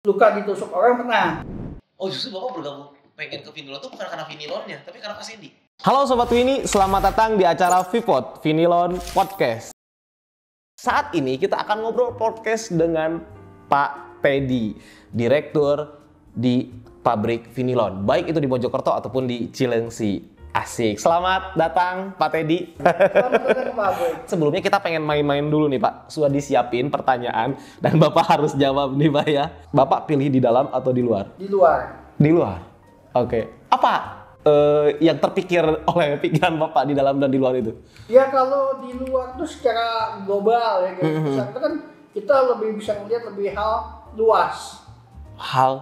Luka ditusuk orang pernah. Oh justru Bapak bergabung pengen ke Vinilon tuh bukan karena Vinilonnya, tapi karena Pak Sandy. Halo Sobat Vini, selamat datang di acara Vipod, Vinilon Podcast. Saat ini kita akan ngobrol podcast dengan Pak Teddy, Direktur di pabrik Vinilon, baik itu di Mojokerto ataupun di Cilengsi. Asik, selamat datang Pak Teddy. Selamat datang ke pabrik. Sebelumnya kita pengen main-main dulu nih Pak. Sudah disiapin pertanyaan dan Bapak harus jawab nih Pak ya. Bapak pilih di dalam atau di luar? Di luar. Di luar. Oke. Apa yang terpikir oleh pikiran Bapak di dalam dan di luar itu? Ya kalau di luar tuh secara global ya kayak itu kan kita lebih bisa melihat lebih hal luas.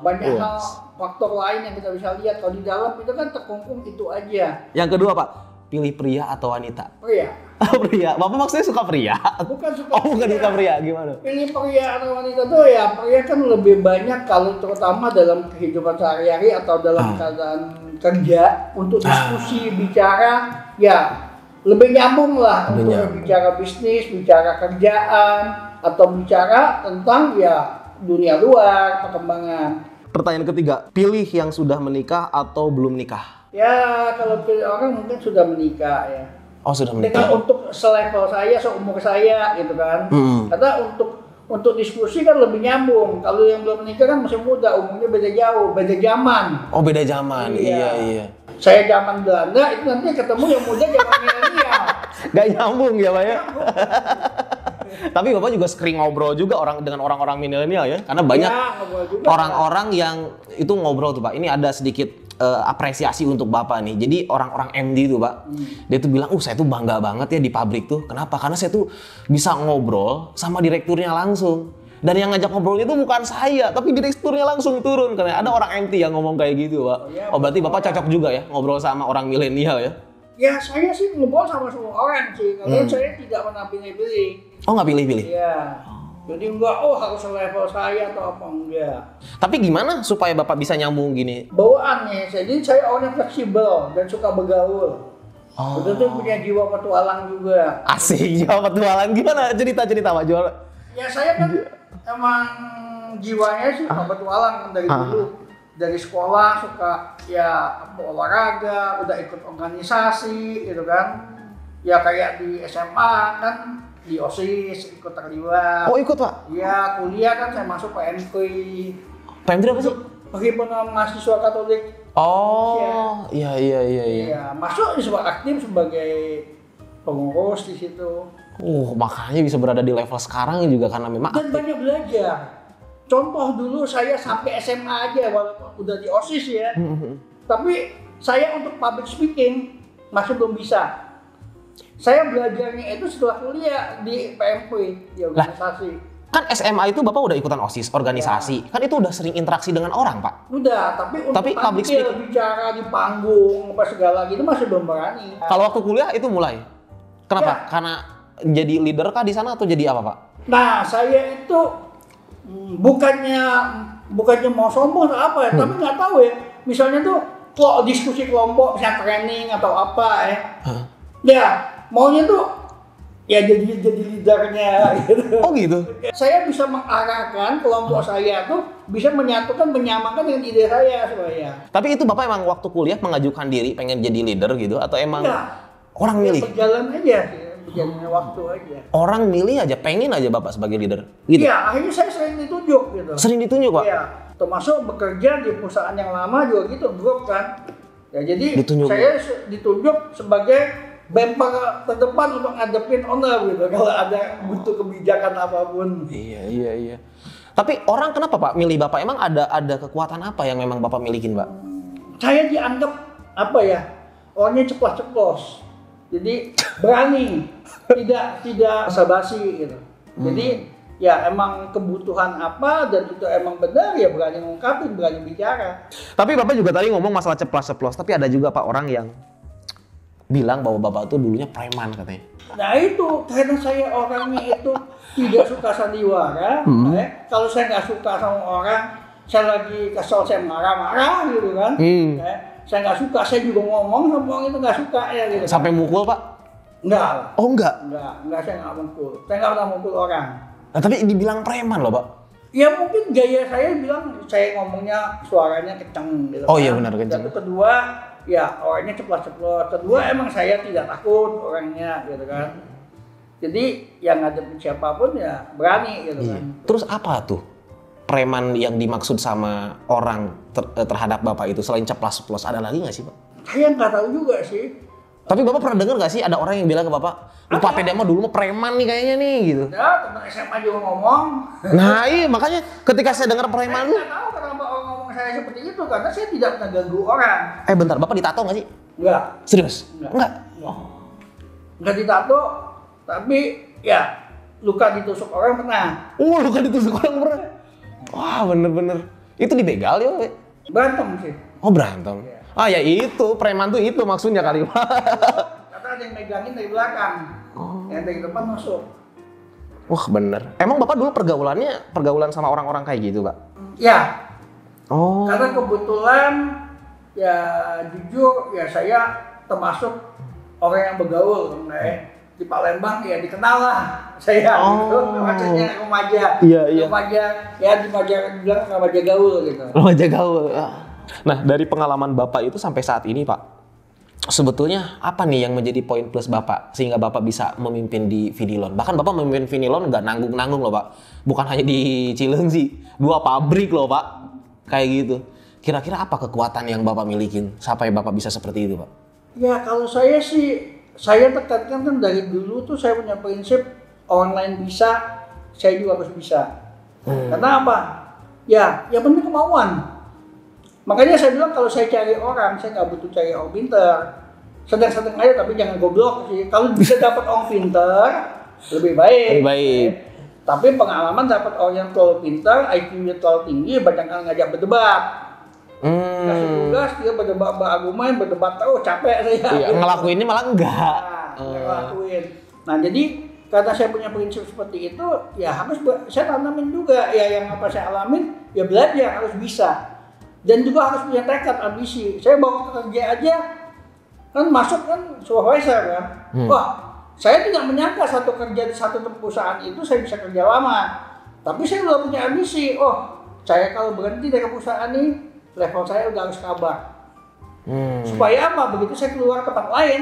Banyak hal faktor lain yang kita bisa lihat. Kalau di dalam itu kan terkungkung itu aja. Yang kedua Pak, pilih pria atau wanita? Pria. Pria. Bapak maksudnya suka pria? Bukan suka Oh, bukan suka pria. Gimana? Pilih pria atau wanita tuh ya pria kan lebih banyak kalau terutama dalam kehidupan sehari-hari atau dalam keadaan kerja untuk diskusi bicara ya lebih nyambung lah untuk bicara bisnis, bicara kerjaan atau bicara tentang ya dunia luar, perkembangan. Pertanyaan ketiga, pilih yang sudah menikah atau belum nikah? Ya kalau pilih orang mungkin sudah menikah ya. Oh sudah Tapi menikah. kan untuk selevel saya, seumur saya gitu kan. Karena untuk diskusi kan lebih nyambung. Kalau yang belum menikah kan masih muda, umurnya beda jauh, beda zaman. Oh beda zaman, Iya. iya. Saya zaman Belanda itu nanti ketemu yang muda zaman milenial. Gak nyambung ya Pak ya? Tapi Bapak juga sering ngobrol juga dengan orang-orang milenial ya? Karena banyak ngobrol juga, orang-orang yang itu ngobrol tuh Pak. Ini ada sedikit apresiasi untuk Bapak nih. Jadi orang-orang MD tuh Pak, dia tuh bilang, saya tuh bangga banget ya di pabrik tuh. Kenapa? Karena saya tuh bisa ngobrol sama direkturnya langsung. Dan yang ngajak ngobrol itu bukan saya, tapi direkturnya langsung turun. Karena ada orang MT yang ngomong kayak gitu Pak. Oh berarti Bapak cocok juga ya ngobrol sama orang milenial ya? Ya saya sih ngobrol sama semua orang sih, karena saya tidak pernah pilih-pilih. Oh nggak pilih-pilih? Iya. Jadi enggak, harus level saya atau apa enggak. Tapi gimana supaya Bapak bisa nyambung gini? Bawaannya, jadi saya orang yang fleksibel dan suka bergaul. Betul tuh punya jiwa petualang juga. Asik, jiwa petualang. Gimana cerita-cerita Pak jual? Ya saya kan emang jiwanya sih petualang dari dulu. Dari sekolah suka ya olahraga, udah ikut organisasi gitu kan. Ya kayak di SMA kan di OSIS ikut terlibat. Oh ikut Pak? Iya, kuliah kan saya masuk PMK. PMD apa sih? Perhimpunan Mahasiswa Katolik. Oh, iya. Iya, masuk aktif sebagai pengurus di situ. Makanya bisa berada di level sekarang juga karena memang Dan banyak belajar. Contoh dulu saya sampai SMA aja walaupun udah di OSIS ya. Tapi saya untuk public speaking masih belum bisa. Saya belajarnya itu setelah kuliah di PMP, di organisasi. kan SMA itu Bapak udah ikutan OSIS, organisasi. Kan itu udah sering interaksi dengan orang, Pak. Udah, tapi untuk public tampil, speaking bicara di panggung, apa segala gitu masih belum berani. Kalau waktu kuliah itu mulai. Kenapa? Ya. Karena jadi leader kah di sana atau jadi apa, Pak? Nah, saya itu bukannya mau sombong atau apa ya, tapi nggak tahu ya. Misalnya tuh kok diskusi kelompok, misalnya training atau apa ya. Ya, maunya tuh ya jadi leadernya gitu. Oh gitu. Saya bisa mengarahkan kelompok saya tuh bisa menyatukan, menyamakan dengan ide saya supaya. Tapi itu Bapak emang waktu kuliah mengajukan diri pengen jadi leader gitu atau emang orang milih? Berjalan aja sih, berjalannya waktu aja. Orang milih aja, pengen aja Bapak sebagai leader gitu? Iya, akhirnya saya sering ditunjuk gitu. Sering ditunjuk, Pak? Iya, termasuk bekerja di perusahaan yang lama juga gitu, grup kan. Ya jadi saya ditunjuk sebagai bemper terdepan untuk ngadepin owner gitu kalau ada butuh kebijakan apapun. Iya. Tapi orang kenapa Pak milih Bapak? Emang ada kekuatan apa yang memang Bapak milikin, Pak? Saya dianggap apa ya? Orangnya ceplos-ceplos. Jadi berani, tidak basa-basi gitu. Jadi ya emang kebutuhan apa dan itu emang benar ya berani ngungkapin, berani bicara. Tapi Bapak juga tadi ngomong masalah ceplos-ceplos, tapi ada juga Pak orang yang bilang bahwa Bapak itu dulunya preman katanya. Nah itu, karena saya orangnya itu tidak suka sandiwara. Kalau saya nggak suka sama orang, saya lagi kesel, saya marah-marah gitu kan. Saya nggak suka, saya juga ngomong sama orang itu nggak suka ya gitu. Sampai mukul Pak? Enggak. Oh enggak? Enggak, saya nggak mukul. Saya nggak pernah mukul orang. Nah, tapi dibilang preman loh Pak. Ya mungkin gaya saya bilang saya ngomongnya suaranya kenceng gitu. Oh iya benar kenceng. Satu kedua ya orangnya ceplos-ceplos. Kedua emang saya tidak takut orangnya gitu kan. Jadi yang ngadepin siapapun ya berani gitu kan. Terus apa tuh preman yang dimaksud sama orang terhadap Bapak itu selain ceplas-ceplos ada lagi nggak sih Pak? Saya nggak tahu juga sih. Tapi Bapak pernah dengar nggak sih ada orang yang bilang ke Bapak, lu Pak Pede mah dulu mah preman nih kayaknya nih gitu. Ya teman SMA juga ngomong. Nah iya makanya ketika saya dengar preman Saya nggak tahu kenapa orang ngomong saya seperti itu karena saya tidak pernah ganggu orang. bentar, Bapak ditato nggak sih? Enggak. Serius? Enggak. Enggak ditato, tapi ya luka ditusuk orang pernah. Luka ditusuk orang pernah. Wah bener-bener. Itu dibegal ya? Berantem sih. Oh berantem? Iya. Ah ya itu, preman tuh itu maksudnya kali Pak. Kata ada yang megangin dari belakang. Yang dari depan masuk. Wah bener. Emang Bapak dulu pergaulan sama orang-orang kayak gitu Pak? Ya, Oh. karena kebetulan ya jujur ya saya termasuk orang yang bergaul. Di Palembang ya dikenal lah saya gitu. Maksudnya remaja. Iya. Remaja ya di Maja bilang remaja gaul gitu. Remaja gaul. Nah, dari pengalaman Bapak itu sampai saat ini, Pak, sebetulnya apa nih yang menjadi poin plus Bapak sehingga Bapak bisa memimpin di Vinilon? Bahkan Bapak memimpin Vinilon nggak nanggung-nanggung loh, Pak. Bukan hanya di Cileungsi, 2 pabrik loh, Pak. Kayak gitu. Kira-kira apa kekuatan yang Bapak milikin sampai Bapak bisa seperti itu, Pak? Ya kalau saya sih, saya tekankan kan dari dulu tuh saya punya prinsip online bisa, saya juga harus bisa. Karena apa? Ya, yang penting kemauan. Makanya saya bilang kalau saya cari orang, saya nggak butuh cari orang pinter. Sedang-sedang aja tapi jangan goblok sih. Kalau bisa dapat orang pinter, lebih baik. Lebih baik. Tapi pengalaman dapat orang yang terlalu pinter, IQ-nya terlalu tinggi, banyak kali ngajak berdebat. Kasih tugas, dia berargumen, berdebat terus, capek saya. Iya, ngelakuinnya malah enggak. Ngelakuin. Nah jadi karena saya punya prinsip seperti itu, ya harus saya tanamin juga. Ya yang apa saya alamin, ya belajar harus bisa. Dan juga harus punya tekad, ambisi. Saya bawa kerja aja, kan masuk kan supervisor kan. Wah, saya tidak menyangka satu kerja di satu perusahaan itu saya bisa kerja lama. Tapi saya udah punya ambisi. Oh, saya kalau berhenti dari perusahaan ini, level saya udah harus kabar. Supaya apa? Begitu saya keluar ke tempat lain,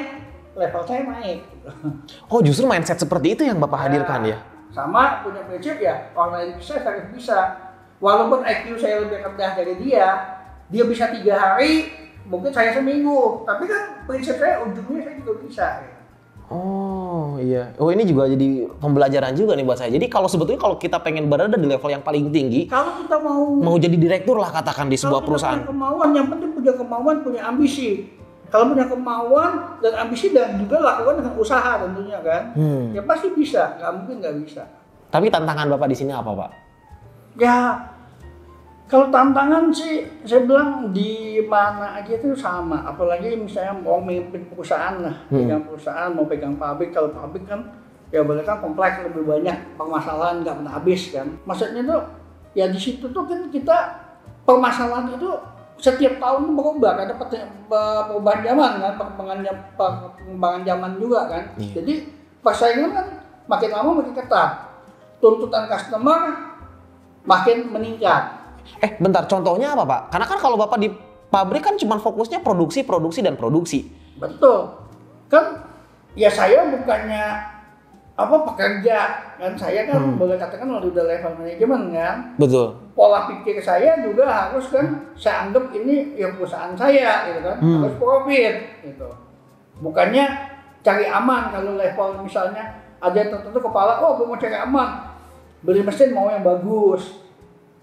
level saya naik. Oh, justru mindset seperti itu yang Bapak hadirkan ya? Sama punya prinsip ya, orang lain bisa, saya harus bisa. Walaupun IQ saya lebih rendah dari dia bisa 3 hari, mungkin saya seminggu. Tapi kan prinsip saya ujungnya saya juga bisa. Oh iya. Oh ini juga jadi pembelajaran juga nih buat saya. Jadi kalau sebetulnya kalau kita pengen berada di level yang paling tinggi, kalau kita mau jadi direktur lah katakan di sebuah perusahaan. Punya kemauan, yang penting punya kemauan, punya ambisi. Kalau punya kemauan dan ambisi dan juga lakukan dengan usaha tentunya kan, ya pasti bisa. Nggak mungkin nggak bisa. Tapi tantangan Bapak di sini apa Pak? Ya, kalau tantangan sih, saya bilang di mana aja itu sama. Apalagi misalnya mau memimpin perusahaan lah, pegang perusahaan, mau pegang pabrik. Kalau pabrik kan, ya boleh kan kompleks, lebih banyak permasalahan, nggak pernah habis kan. Maksudnya tuh, ya di situ tuh kan kita, permasalahan itu setiap tahun berubah. Ada perubahan zaman kan, perkembangan zaman juga kan. Jadi persaingan kan makin lama makin ketat. Tuntutan customer makin meningkat. Bentar, contohnya apa Pak? Karena kan kalau Bapak di pabrik kan cuma fokusnya produksi. Betul. Kan ya saya bukannya pekerja kan, saya kan boleh katakan udah level manajemen kan. Betul. Pola pikir saya juga harus kan saya anggap ini ya perusahaan saya gitu kan, harus profit gitu. Bukannya cari aman. Kalau level misalnya ada yang tertentu kepala, gue mau cari aman. Beli mesin mau yang bagus,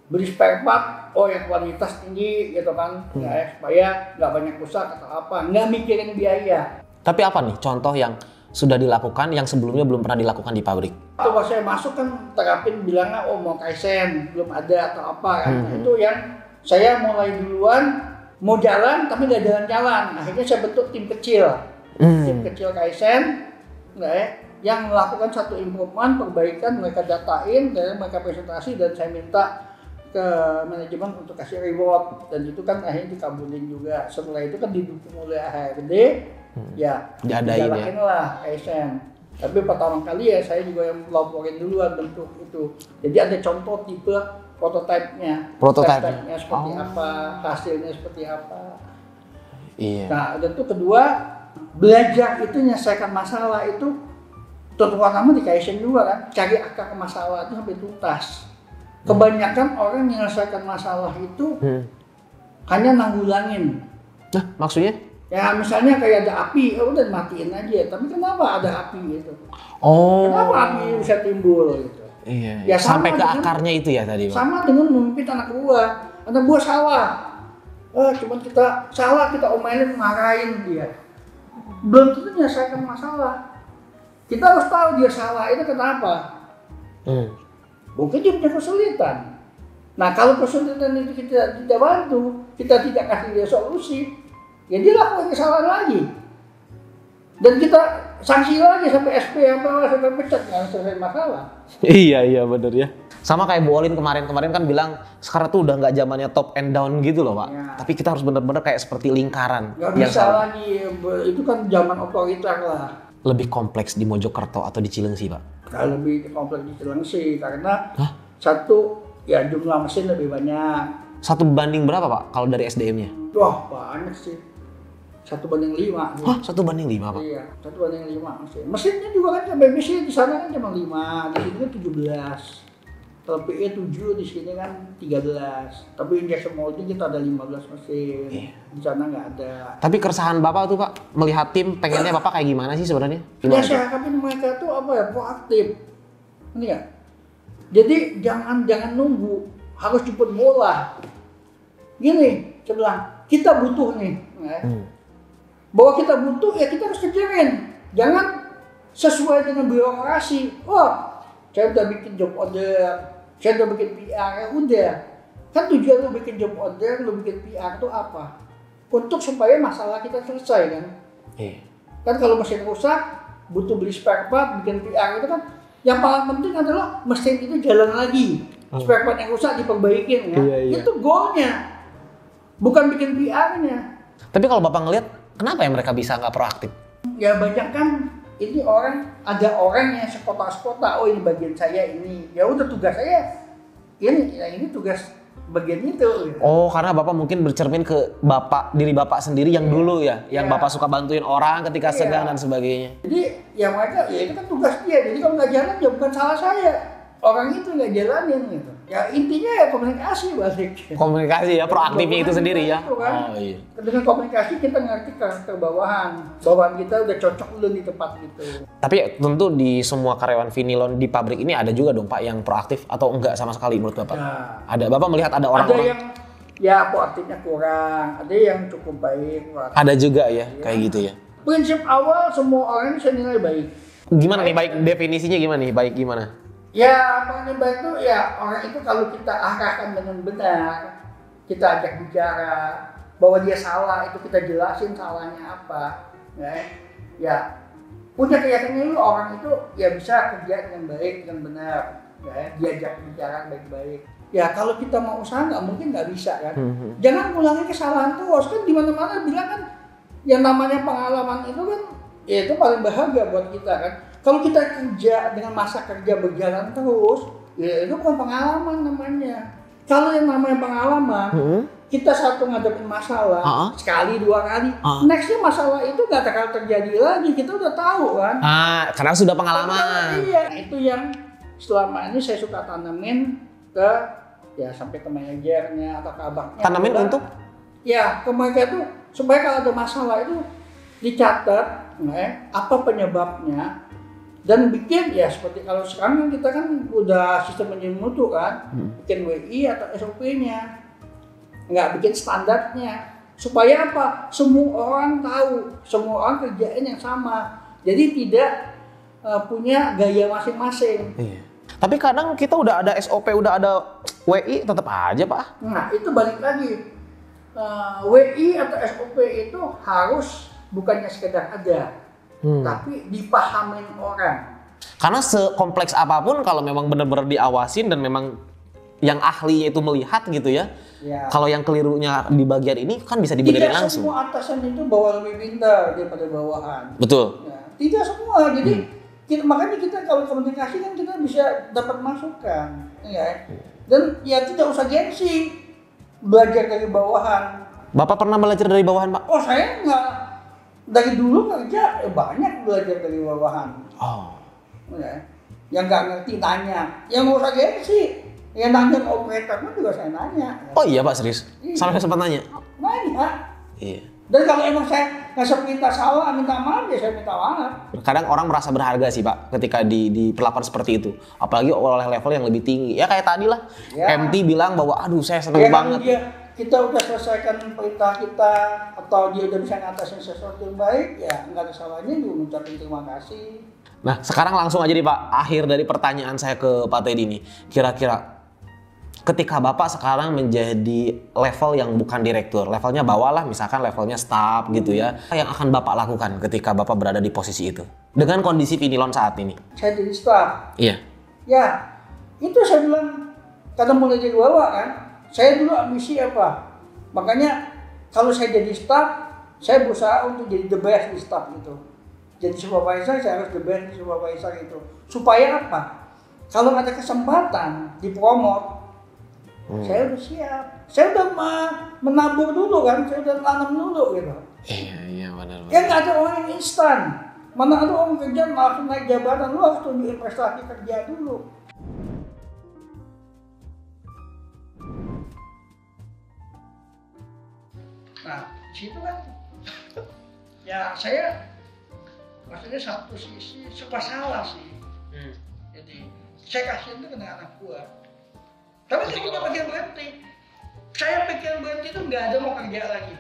beli spare part, yang kualitas tinggi gitu kan, supaya nggak banyak rusak atau apa, nggak mikirin biaya. Tapi apa nih contoh yang sudah dilakukan yang sebelumnya belum pernah dilakukan di pabrik? Waktu saya masuk kan terapin bilangnya mau Kaizen, belum ada atau apa kan. Itu yang saya mulai duluan, mau jalan tapi nggak jalan-jalan. Akhirnya saya bentuk tim kecil Kaizen, yang melakukan satu improvement, perbaikan, mereka datain, dan mereka presentasi, dan saya minta ke manajemen untuk kasih reward, dan itu kan akhirnya dikabulin juga. Setelah itu kan didukung oleh HRD, ya dijalakin lah Kaizen. Tapi pertama kali ya saya juga yang laporin duluan bentuk itu. Jadi ada contoh tipe Prototipe-nya seperti apa, hasilnya seperti apa. Iya. Nah, dan itu kedua, belajar itu menyelesaikan masalah itu terutama di Kaizen juga kan, cari akar masalah itu sampai tuntas. Kebanyakan orang menyelesaikan masalah itu hanya nanggulangin. Nah, maksudnya? Ya misalnya kayak ada api, udah matiin aja. Tapi kenapa ada api gitu? Oh. Kenapa api bisa timbul gitu? Iya. Ya, sampai ke dengan, akarnya itu ya tadi, Pak. Sama dengan memimpin anak buah. Anak buah salah. Cuman kita salah, kita omelin, marahin dia. Belum tentu menyelesaikan masalah. Kita harus tahu dia salah itu kenapa. Mungkin dia punya kesulitan. Nah kalau kesulitan itu kita tidak bantu, kita tidak kasih dia solusi, ya dia lakukan kesalahan lagi. Dan kita sanksi lagi sampai SP apa sampai pecat, nggak selesai masalah. Iya benar ya. Sama kayak Bu Olin kemarin kan bilang sekarang tuh udah nggak zamannya top and down gitu loh, Pak. Ya. Tapi kita harus benar-benar kayak seperti lingkaran. Nggak bisa lagi, itu kan zaman otoriter lah. Lebih kompleks di Mojokerto atau di Cilengsi, Pak? Kalau lebih kompleks di Cilengsi karena satu ya jumlah mesin lebih banyak. 1 banding berapa, Pak? Kalau dari SDM-nya? Wah banyak sih. 1/5. Hah? 1/5, Pak? Iya, 1/5 mesin. Mesinnya juga kan BBC di sana kan cuma 5, di sini kan 17. Kalau PE 7, di sini kan 13. Tapi injection molding kita ada 15 mesin. Di sana nggak ada. Tapi keresahan Bapak tuh, Pak, melihat tim pengennya Bapak kayak gimana sih sebenarnya? Ya saya harapin mereka tuh apa ya, proaktif. Ini ya. Jadi jangan nunggu, harus jemput bola. Gini, saya bilang, kita butuh nih. Bahwa kita butuh ya kita harus kejarin. Jangan sesuai dengan birokrasi. Saya udah bikin job order, saya udah bikin PR, ya udah. Kan tujuan lu bikin job order, lu bikin PR itu apa? Untuk supaya masalah kita selesai kan. Kan kalau mesin rusak, butuh beli spare part, bikin PR itu kan yang paling penting adalah mesin itu jalan lagi. Spare part yang rusak diperbaikin ya. Itu goalnya. Bukan bikin PR-nya. Tapi kalau Bapak ngelihat, kenapa ya mereka bisa nggak proaktif? Ya banyak kan ini ada orang yang sekota-sekota, ini bagian saya ini. Ya udah tugas saya ini tugas bagian itu. Gitu. Oh, karena Bapak mungkin bercermin ke diri Bapak sendiri yang dulu ya, yang Bapak suka bantuin orang ketika senggang dan sebagainya. Jadi ya mereka ya itu kan tugas dia. Jadi kalau nggak jalan ya bukan salah saya. Orang itu nggak jalanin gitu. Ya intinya ya komunikasi balik. Komunikasi ya, proaktifnya itu sendiri ya. Itu kan. Oh iya. Dengan komunikasi kita ngerti karakter bawahan. Bawahan kita udah cocok dulu di tempat gitu. Tapi tentu di semua karyawan Vinilon di pabrik ini ada juga dong Pak yang proaktif atau enggak sama sekali menurut Bapak? Nah, ada. Bapak melihat ada orang-orang? Ada yang ya proaktifnya kurang, ada yang cukup baik. Ada juga ya, kayak gitu ya. Prinsip awal semua orang bisa nilai baik. Gimana nih baik, definisinya gimana nih baik gimana? Ya, paling baik itu ya orang itu kalau kita arahkan dengan benar, kita ajak bicara bahwa dia salah, itu kita jelasin salahnya apa, ya punya keyakinan itu orang itu ya bisa kerja dengan baik, dengan benar, diajak bicara baik-baik. Ya kalau kita mau usaha mungkin nggak bisa kan. Jangan ulangi kesalahan terus kan, di mana-mana bilang kan yang namanya pengalaman itu kan ya itu paling bahagia buat kita kan. Kalau kita kerja dengan masa kerja berjalan terus, ya itu bukan pengalaman namanya. Kalau yang namanya pengalaman, kita satu ngadepin masalah, sekali, 2 kali, nextnya masalah itu gak akan terjadi lagi, kita udah tahu kan. Karena sudah pengalaman. Iya, itu yang selama ini saya suka tanamin ke, ya sampai ke manajernya atau ke abangnya. Tanamin untuk? Ya, ke mereka itu, supaya kalau ada masalah itu dicatat, apa penyebabnya. Dan bikin ya seperti kalau sekarang kita kan udah sistem manajemen mutu kan, bikin WI atau SOP-nya, nggak bikin standarnya, supaya apa? Semua orang tahu, semua orang kerjain yang sama, jadi tidak punya gaya masing-masing. Iya. Tapi kadang kita udah ada SOP, udah ada WI, tetap aja Pak. Nah itu balik lagi, WI atau SOP itu harus bukannya sekedar ada. Tapi dipahamin orang. Karena sekompleks apapun kalau memang benar-benar diawasin dan memang yang ahlinya itu melihat gitu ya. Kalau yang kelirunya di bagian ini kan bisa dibenerin langsung. Tidak semua atasan itu bawa lebih pintar daripada bawahan. Betul. Ya, tidak semua. Jadi makanya kita kalau komunikasi kan kita bisa dapat masukan. Ya. Dan ya tidak usah gengsi, belajar dari bawahan. Bapak pernah belajar dari bawahan, Pak? Oh saya nggak, dari dulu kerja banyak belajar dari bawahan. Oh. Ya. Yang nggak ngerti tanya, yang nggak usah gengsi. Yang nanya operator pun juga saya nanya. Oh iya Pak, serius? Iya. Sampai sempat nanya? Nanya. Iya. Dan kalau emang saya nggak minta salah, minta maaf ya saya minta maaf. Kadang orang merasa berharga sih Pak ketika diperlakukan seperti itu. Apalagi oleh level yang lebih tinggi. Ya kayak tadi lah, Ya. MT bilang bahwa aduh saya seneng Ya, banget. kita udah selesaikan perintah kita atau dia udah bisa ngatasin sesuatu yang baik, ya nggak ada salahnya juga mengucapkan terima kasih. Nah sekarang langsung aja nih Pak, akhir dari pertanyaan saya ke Pak Teddy nih. Kira-kira ketika Bapak sekarang menjadi level yang bukan direktur, levelnya bawah lah, misalkan levelnya staff gitu ya, apa yang akan Bapak lakukan ketika Bapak berada di posisi itu? Dengan kondisi Vinilon saat ini? Saya jadi staff. Iya. Ya, itu saya bilang, karena mulai dari bawah kan, saya dulu ambisi apa? Makanya kalau saya jadi staff, saya berusaha untuk jadi the best di staff itu. Jadi supervisor, saya harus the best di supervisor itu. Supaya apa? Kalau ada kesempatan dipromot, saya udah siap. Saya udah menabur dulu kan, saya udah tanam dulu gitu. Iya benar. Ya nggak ada orang yang instan. Mana ada orang kerja langsung naik jabatan, lu harus tunjukin prestasi kerja dulu. Nah, situ kan, ya saya maksudnya satu sisi serba salah sih. Jadi saya kasihan tuh dengan anak gua. Tapi saya punya bagian berhenti. Saya pikir berhenti itu nggak ada mau kerja lagi.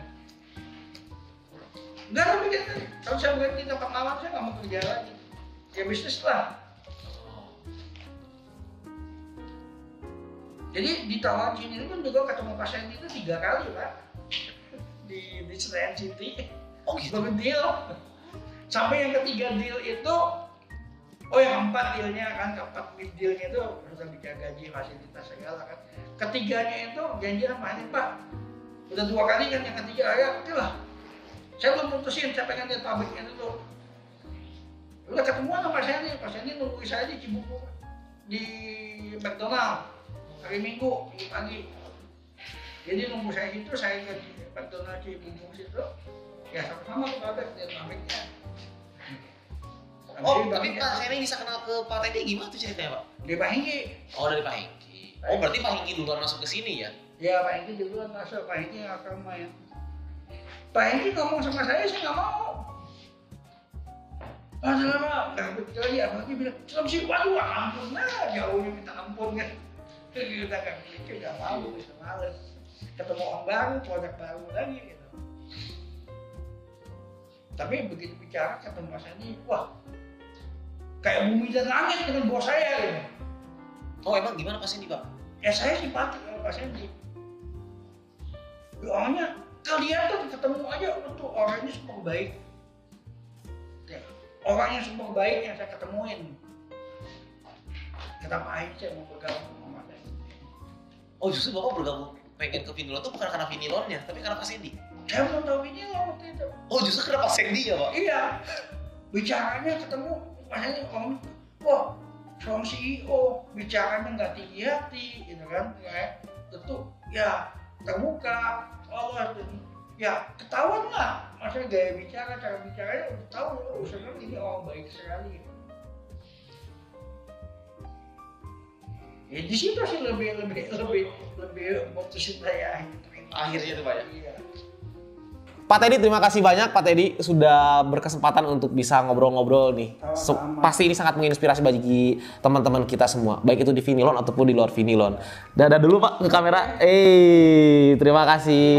Nggak ada pikir. Kalau saya berhenti tempat malam saya nggak mau kerja lagi. Ya bisnis lah. Jadi di tahun sini pun juga ketemu pasien itu 3 kali Pak. Di Senayan City. Oh gitu. Baru deal. Sampai yang ketiga deal itu, yang keempat dealnya kan, keempat dealnya itu sudah bicara gaji, fasilitas segala kan. Ketiganya itu janji sama ini Pak. Udah 2 kali kan, yang ketiga ya oke lah. Saya belum putusin, saya pengen lihat pabriknya dulu. Udah ketemuan sama Pak Sandy nungguin saya di Cibubur di McDonald hari Minggu pagi. Jadi nunggu saya itu, saya ke McDonald Cibubur situ. Ya sama-sama ke pabrik, lihat pabriknya. Oh, tapi Pak Sandy bisa kenal ke Pak Teddy gimana tuh ceritanya Pak? Dari Pak Hengki. Oh dari Pak Hengki. Oh berarti Pak Hengki duluan masuk ke sini ya? Ya Pak Hengki duluan masuk, Pak Hengki nggak akan main. Pak Hengki ngomong sama saya nggak mau. Lama, nggak begitu lagi, apalagi bilang, selama sih, waduh ampun lah, jauhnya minta ampun kan. Kita nggak mikir, nggak mau, bisa males. Ketemu orang baru, produk baru lagi gitu. Tapi begitu bicara ketemu Mas Sandy, wah, kayak bumi dan langit dengan bos saya gitu. Oh emang gimana Pak Sandy Pak? Ya saya simpatik sama Pak Sandy. Orangnya kelihatan ketemu aja untuk orangnya super baik. Ya, orangnya super baik yang saya ketemuin. Kenapa aja saya mau bergabung sama Mas Sandy? Oh justru Bapak bergabung pengen ke Vinilon tuh bukan karena Vinilonnya, tapi karena Pak Sandy? Saya belum tahu ini waktu itu. Oh justru karena Pak Sandy ya Pak? Iya. Bicaranya ketemu Mas Sandy orang, wah seorang CEO bicaranya nggak tinggi hati gitu kan, ya tentu ya terbuka, ya ketahuan lah, maksudnya gaya bicara, cara bicaranya udah tahu, sebenarnya ini orang baik sekali. Ya di situ sih lebih memutusin saya Akhirnya tuh Pak ya? Iya. Pak Teddy, terima kasih banyak Pak Teddy sudah berkesempatan untuk bisa ngobrol-ngobrol nih. Pasti ini sangat menginspirasi bagi teman-teman kita semua, baik itu di Vinilon ataupun di luar Vinilon. Dadah dulu Pak ke kamera. Terima kasih.